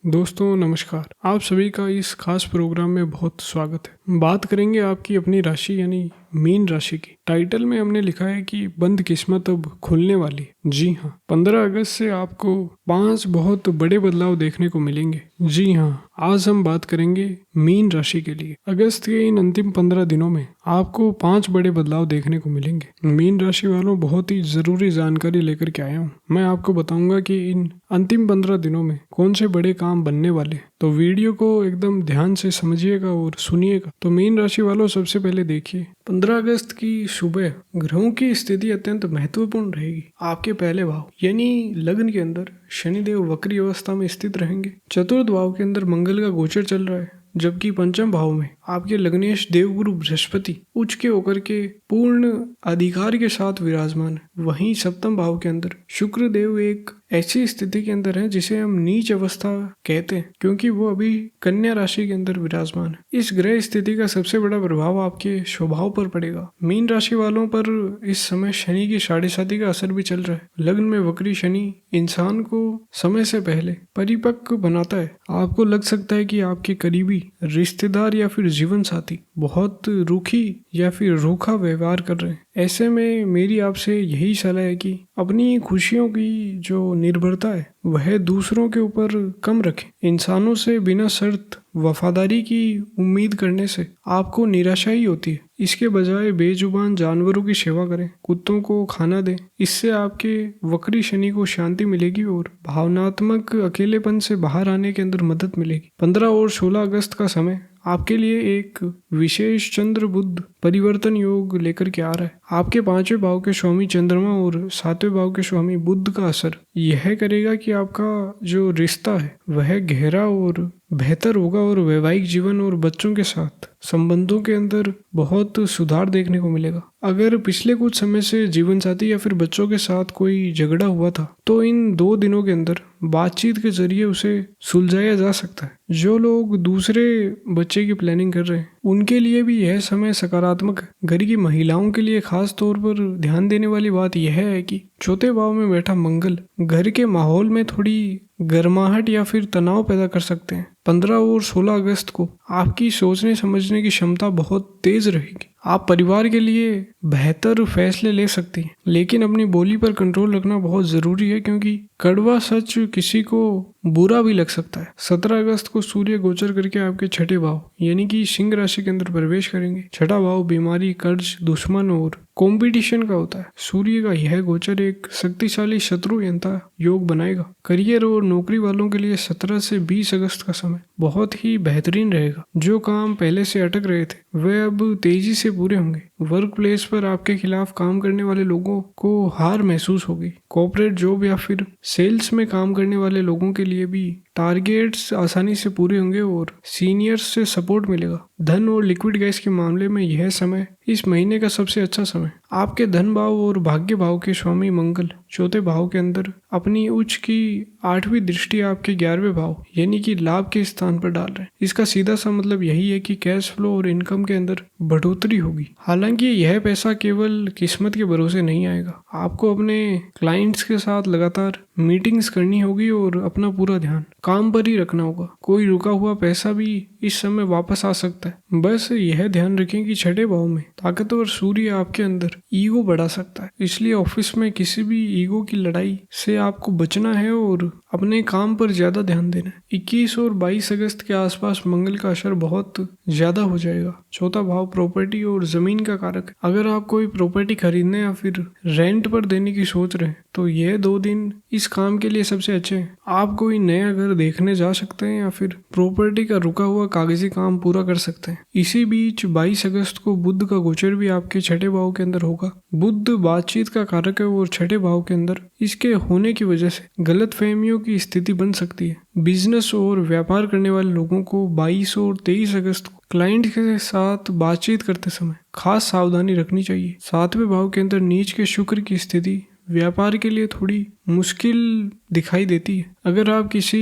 दोस्तों नमस्कार। आप सभी का इस खास प्रोग्राम में बहुत स्वागत है। बात करेंगे आपकी अपनी राशि यानी मीन राशि की। टाइटल में हमने लिखा है कि बंद किस्मत अब खुलने वाली है। जी हाँ, 15 अगस्त से आपको 5 बहुत बड़े बदलाव देखने को मिलेंगे। जी हाँ, आज हम बात करेंगे मीन राशि के लिए। अगस्त के इन अंतिम 15 दिनों में आपको 5 बड़े बदलाव देखने को मिलेंगे। मीन राशि वालों, बहुत ही जरूरी जानकारी लेकर के आया हूँ। मैं आपको बताऊंगा कि इन अंतिम 15 दिनों में कौन से बड़े काम बनने वाले, तो वीडियो को एकदम ध्यान से समझिएगा और सुनिएगा। तो मीन राशि वालों, सबसे पहले देखिए 15 अगस्त की सुबह ग्रहों की स्थिति अत्यंत महत्वपूर्ण रहेगी। आपके पहले भाव यानी लग्न के अंदर शनिदेव वक्री अवस्था में स्थित रहेंगे। चतुर्थ भाव के अंदर मंगल का गोचर चल रहा है, जबकि पंचम भाव में आपके लग्नेश देवगुरु बृहस्पति उच्च के होकर के पूर्ण अधिकार के साथ विराजमान है। वहीं सप्तम भाव के अंदर शुक्र देव एक ऐसी स्थिति के अंदर है जिसे हम नीच अवस्था कहते हैं, क्योंकि वो अभी कन्या राशि के अंदर विराजमान है। इस ग्रह स्थिति का सबसे बड़ा प्रभाव आपके स्वभाव पर पड़ेगा। मीन राशि वालों पर इस समय शनि की 7.5 का असर भी चल रहा है। लग्न में वक्री शनि इंसान को समय से पहले परिपक्व बनाता है। आपको लग सकता है कि आपके करीबी रिश्तेदार या फिर जीवन साथी बहुत रूखी या फिर रूखा व्यवहार कर रहे हैं। ऐसे में मेरी आपसे यही सलाह है कि अपनी खुशियों की जो निर्भरता है वह दूसरों के ऊपर कम रखें। इंसानों से बिना शर्त वफादारी की उम्मीद करने से आपको निराशा ही होती है। इसके बजाय बेजुबान जानवरों की सेवा करें, कुत्तों को खाना दें। इससे आपके वक्री शनि को शांति मिलेगी और भावनात्मक अकेलेपन से बाहर आने के अंदर मदद मिलेगी। 15 और 16 अगस्त का समय आपके लिए एक विशेष चंद्र बुध परिवर्तन योग लेकर के आ रहा है। आपके 5वें भाव के स्वामी चंद्रमा और 7वें भाव के स्वामी बुध का असर यह करेगा कि आपका जो रिश्ता है वह गहरा और बेहतर होगा और वैवाहिक जीवन और बच्चों के साथ संबंधों के अंदर बहुत सुधार देखने को मिलेगा। अगर पिछले कुछ समय से जीवन साथी या फिर बच्चों के साथ कोई झगड़ा हुआ था तो इन 2 दिनों के अंदर बातचीत के जरिए उसे सुलझाया जा सकता है। जो लोग दूसरे बच्चे की प्लानिंग कर रहे हैं उनके लिए भी यह समय सकारात्मक है। घर की महिलाओं के लिए खास तौर पर ध्यान देने वाली बात यह है कि चौथे भाव में बैठा मंगल घर के माहौल में थोड़ी गर्माहट या फिर तनाव पैदा कर सकते हैं। 15 और 16 अगस्त को आपकी सोचने समझने की क्षमता बहुत तेज रहेगी। आप परिवार के लिए बेहतर फैसले ले सकती हैं, लेकिन अपनी बोली पर कंट्रोल रखना बहुत जरूरी है, क्योंकि कड़वा सच किसी को बुरा भी लग सकता है। 17 अगस्त को सूर्य गोचर करके आपके 6ठे भाव यानी कि सिंह राशि के अंदर प्रवेश करेंगे। 6ठा भाव बीमारी, कर्ज, दुश्मन और कंपटीशन का होता है। सूर्य का यह गोचर एक शक्तिशाली शत्रु यंता योग बनाएगा। करियर और नौकरी वालों के लिए 17 से 20 अगस्त का समय बहुत ही बेहतरीन रहेगा। जो काम पहले से अटक रहे थे वह अब तेजी से पूरे होंगे। वर्क प्लेस पर आपके खिलाफ काम करने वाले लोगों को हार महसूस होगी। कॉर्पोरेट जॉब या फिर सेल्स में काम करने वाले लोगों के लिए भी टारगेट्स आसानी से पूरे होंगे और सीनियर्स से सपोर्ट मिलेगा। धन और लिक्विड गैस के मामले में यह समय इस महीने का सबसे अच्छा समय। आपके धन भाव और भाग्य भाव के स्वामी मंगल चौथे भाव के अंदर अपनी उच्च की 8वीं दृष्टि आपके 11वें भाव यानी कि लाभ के स्थान पर डाल रहे हैं। इसका सीधा सा मतलब यही है कि कैश फ्लो और इनकम के अंदर बढ़ोतरी होगी। हालांकि यह पैसा केवल किस्मत के भरोसे नहीं आएगा। आपको अपने क्लाइंट्स के साथ लगातार मीटिंग्स करनी होगी और अपना पूरा ध्यान काम पर ही रखना होगा। कोई रुका हुआ पैसा भी इस समय वापस आ सकता है। बस यह ध्यान रखें कि 6ठे भाव में ताकतवर सूर्य आपके अंदर ईगो बढ़ा सकता है, इसलिए ऑफिस में किसी भी ईगो की लड़ाई से आपको बचना है और अपने काम पर ज्यादा ध्यान देना है। 21 और 22 अगस्त के आसपास मंगल का असर बहुत ज्यादा हो जाएगा। चौथा भाव प्रॉपर्टी और जमीन का कारक है। अगर आप कोई प्रॉपर्टी खरीदने या फिर रेंट पर देने की सोच रहे हैं तो यह 2 दिन इस काम के लिए सबसे अच्छे हैं। आप कोई नया घर देखने जा सकते हैं या फिर प्रॉपर्टी का रुका हुआ कागजी काम पूरा कर सकते हैं। इसी बीच 22 अगस्त को बुध का गोचर भी आपके 6ठे भाव के अंदर होगा। बुध बातचीत का कारक है और 6ठे भाव के अंदर इसके होने की वजह से गलतफहमियों की स्थिति बन सकती है। बिजनेस और व्यापार करने वाले लोगों को 22 और 23 अगस्त को क्लाइंट के साथ बातचीत करते समय खास सावधानी रखनी चाहिए। 7वें भाव के अंदर नीच के शुक्र की स्थिति व्यापार के लिए थोड़ी मुश्किल दिखाई देती है। अगर आप किसी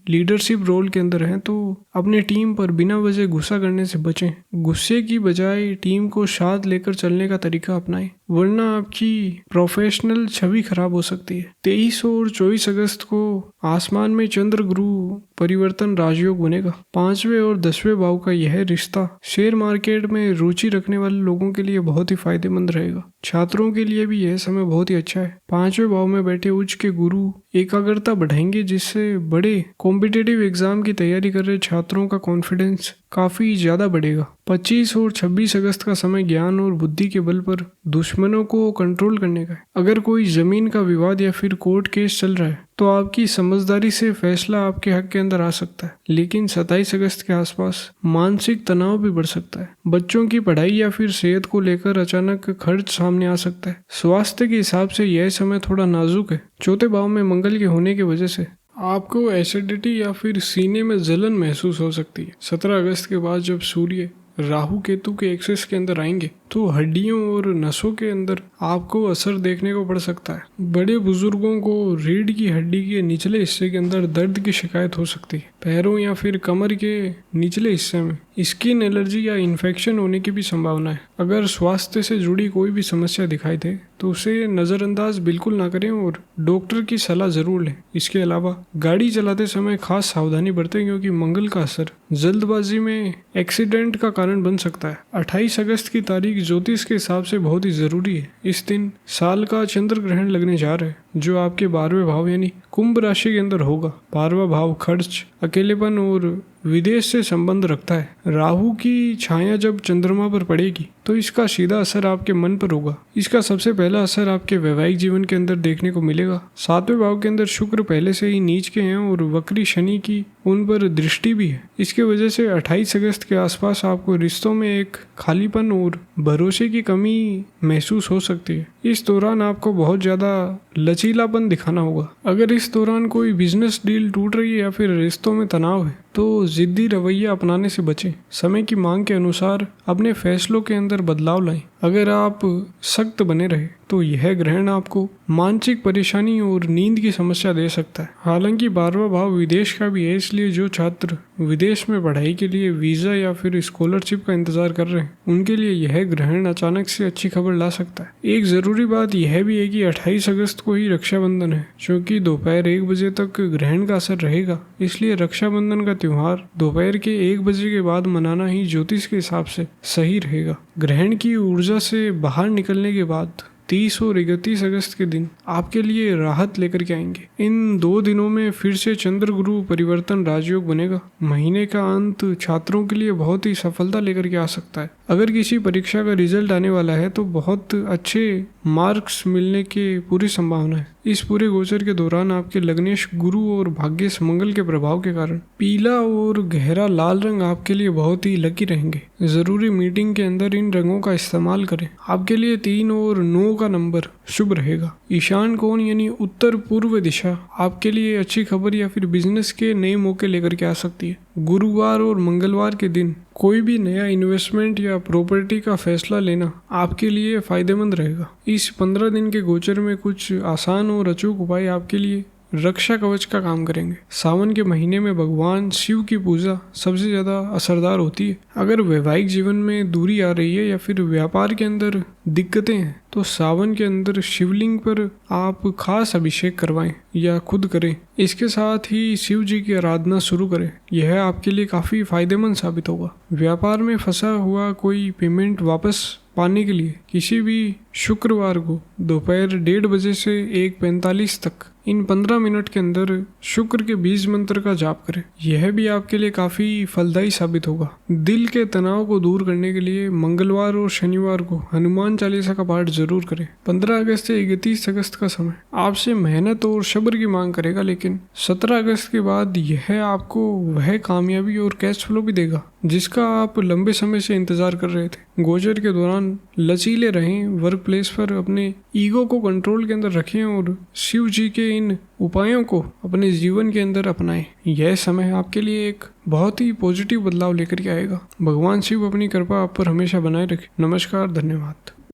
लीडरशिप रोल के अंदर हैं तो अपने टीम पर बिना वजह गुस्सा करने से बचें। गुस्से की बजाय टीम को साथ लेकर चलने का तरीका अपनाएं, वरना आपकी प्रोफेशनल छवि खराब हो सकती है। 23 और 24 अगस्त को आसमान में चंद्र गुरु परिवर्तन राजयोग बनेगा। 5वें और 10वें भाव का यह रिश्ता शेयर मार्केट में रुचि रखने वाले लोगों के लिए बहुत ही फायदेमंद रहेगा। छात्रों के लिए भी यह समय बहुत ही अच्छा है। 5वें भाव में बैठे उच्च के गुरु एकाग्रता बढ़ाएंगे, जिससे बड़े कॉम्पिटिटिव एग्जाम की तैयारी कर रहे छात्रों का कॉन्फिडेंस काफी ज्यादा बढ़ेगा। 25 और 26 अगस्त का समय ज्ञान और बुद्धि के बल पर दुश्मनों को कंट्रोल करने का है। अगर कोई जमीन का विवाद या फिर कोर्ट केस चल रहा है तो आपकी समझदारी से फैसला आपके हक के अंदर आ सकता है, लेकिन 27 अगस्त के आसपास मानसिक तनाव भी बढ़ सकता है। बच्चों की पढ़ाई या फिर सेहत को लेकर अचानक खर्च सामने आ सकता है। स्वास्थ्य के हिसाब से यह समय थोड़ा नाजुक है। चौथे भाव में मंगल के होने की वजह से आपको एसिडिटी या फिर सीने में जलन महसूस हो सकती है। 17 अगस्त के बाद जब सूर्य राहु केतु के एक्सेस के अंदर आएंगे तो हड्डियों और नसों के अंदर आपको असर देखने को पड़ सकता है। बड़े बुजुर्गों को रीढ़ की हड्डी के निचले हिस्से के अंदर दर्द की शिकायत हो सकती है। पैरों या फिर कमर के निचले हिस्से में स्किन एलर्जी या इन्फेक्शन होने की भी संभावना है। अगर स्वास्थ्य से जुड़ी कोई भी समस्या दिखाई दे तो उसे नज़रअंदाज बिल्कुल ना करें और डॉक्टर की सलाह जरूर लें। इसके अलावा गाड़ी चलाते समय खास सावधानी बरतें, क्योंकि मंगल का असर जल्दबाजी में एक्सीडेंट का कारण बन सकता है। 28 अगस्त की तारीख ज्योतिष के हिसाब से बहुत ही जरूरी है। इस दिन साल का चंद्र ग्रहण लगने जा रहा है, जो आपके 12वें भाव यानी कुंभ राशि के अंदर होगा। 12वां भाव खर्च, अकेलेपन और विदेश से संबंध रखता है। राहु की छाया जब चंद्रमा पर पड़ेगी तो इसका सीधा असर आपके मन पर होगा। इसका सबसे पहला असर आपके वैवाहिक जीवन के अंदर देखने को मिलेगा। 7वें भाव के अंदर शुक्र पहले से ही नीच के हैं और वक्री शनि की उन पर दृष्टि भी है। इसके वजह से 28 अगस्त के आसपास आपको रिश्तों में एक खालीपन और भरोसे की कमी महसूस हो सकती है। इस दौरान आपको बहुत ज्यादा लचीलापन दिखाना होगा। अगर इस दौरान कोई बिजनेस डील टूट रही है या फिर रिश्तों में तनाव है तो जिद्दी रवैया अपनाने से बचें। समय की मांग के अनुसार अपने फैसलों के अंदर बदलाव लाएं। अगर आप सख्त बने रहे तो यह ग्रहण आपको मानसिक परेशानी और नींद की समस्या दे सकता है। हालांकि 12वां भाव विदेश का भी है, इसलिए जो छात्र विदेश में पढ़ाई के लिए वीजा या फिर स्कॉलरशिप का इंतजार कर रहे हैं उनके लिए यह ग्रहण अचानक से अच्छी खबर ला सकता है। एक जरूरी बात यह भी है कि 28 अगस्त को ही रक्षाबंधन है, क्योंकि दोपहर 1 बजे तक ग्रहण का असर रहेगा। इसलिए रक्षाबंधन का त्योहार दोपहर के 1 बजे के बाद मनाना ही ज्योतिष के हिसाब से सही रहेगा। ग्रहण की ऊर्जा से बाहर निकलने के बाद 30 और 31 अगस्त के दिन आपके लिए राहत लेकर के आएंगे। इन 2 दिनों में फिर से चंद्र गुरु परिवर्तन राजयोग बनेगा। महीने का अंत छात्रों के लिए बहुत ही सफलता लेकर के आ सकता है। अगर किसी परीक्षा का रिजल्ट आने वाला है तो बहुत अच्छे मार्क्स मिलने की पूरी संभावना है। इस पूरे गोचर के दौरान आपके लग्नेश गुरु और भाग्येश मंगल के प्रभाव के कारण पीला और गहरा लाल रंग आपके लिए बहुत ही लकी रहेंगे। जरूरी मीटिंग के अंदर इन रंगों का इस्तेमाल करें। आपके लिए 3 और 9 का नंबर शुभ रहेगा। ईशान कोण यानी उत्तर पूर्व दिशा आपके लिए अच्छी खबर या फिर बिजनेस के नए मौके लेकर के आ सकती है। गुरुवार और मंगलवार के दिन कोई भी नया इन्वेस्टमेंट या प्रॉपर्टी का फैसला लेना आपके लिए फायदेमंद रहेगा। इस 15 दिन के गोचर में कुछ आसान और अचूक उपाय आपके लिए रक्षा कवच का काम करेंगे। सावन के महीने में भगवान शिव की पूजा सबसे ज्यादा असरदार होती है। अगर वैवाहिक जीवन में दूरी आ रही है या फिर व्यापार के अंदर दिक्कतें हैं तो सावन के अंदर शिवलिंग पर आप खास अभिषेक करवाएं या खुद करें। इसके साथ ही शिव जी की आराधना शुरू करें। यह आपके लिए काफी फायदेमंद साबित होगा। व्यापार में फंसा हुआ कोई पेमेंट वापस पाने के लिए किसी भी शुक्रवार को दोपहर 1:30 बजे से 1:45 तक इन 15 मिनट के अंदर शुक्र के बीज मंत्र का जाप करें। यह भी आपके लिए काफी फलदायी साबित होगा। दिल के तनाव को दूर करने के लिए मंगलवार और शनिवार को हनुमान चालीसा का पाठ जरूर करें। 15 अगस्त से 31 अगस्त का समय आपसे मेहनत और सब्र की मांग करेगा, लेकिन 17 अगस्त के बाद यह आपको वह कामयाबी और कैश फ्लो भी देगा जिसका आप लंबे समय से इंतजार कर रहे थे। गोचर के दौरान लचीले रहें, वर्क प्लेस पर अपने ईगो को कंट्रोल के अंदर रखें और शिव जी के इन उपायों को अपने जीवन के अंदर अपनाएं। यह समय आपके लिए एक बहुत ही पॉजिटिव बदलाव लेकर के आएगा। भगवान शिव अपनी कृपा आप पर हमेशा बनाए रखे। नमस्कार, धन्यवाद।